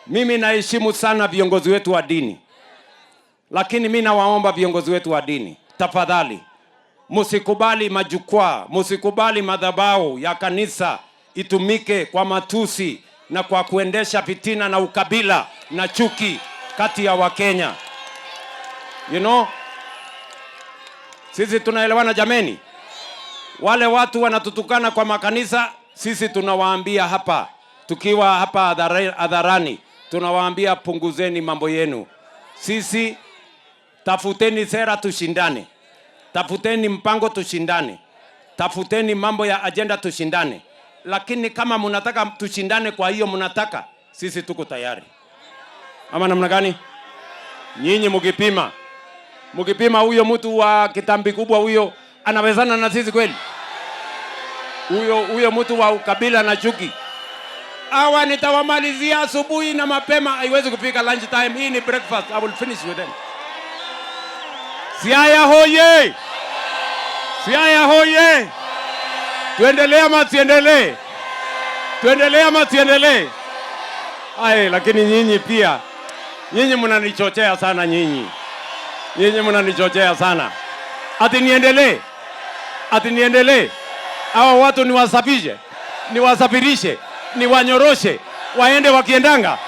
Mimi naheshimu sana viongozi wetu wa dini, lakini mimi nawaomba viongozi wetu wa dini, tafadhali msikubali majukwaa, msikubali madhabahu ya kanisa itumike kwa matusi na kwa kuendesha fitina na ukabila na chuki kati ya Wakenya. You know, sisi tunaelewana jameni? Wale watu wanatutukana kwa makanisa, sisi tunawaambia hapa, tukiwa hapa hadharani, tunawaambia punguzeni mambo yenu. Sisi tafuteni sera tushindane, tafuteni mpango tushindane, tafuteni mambo ya agenda tushindane. Lakini kama mnataka tushindane kwa hiyo mnataka, sisi tuko tayari. Ama namna gani? Nyinyi mkipima huyo mtu wa kitambi kubwa huyo anawezana na sisi kweli? Huyo mtu wa ukabila na chuki, hawa nitawamalizia asubuhi na mapema, haiwezi kufika lunch time. Hii ni breakfast, I will finish with them. Siaya hoye! Siaya hoye! Tuendelee ama tuendelee? Tuendelee ama tuendelee? Lakini nyinyi pia, nyinyi mnanichochea sana nyinyi. Nyinyi mnanichochea sana. Ati niendelee? Ati niendelee? Hawa watu niwasafishe, niwasafirishe, niwanyoroshe, waende wakiendanga?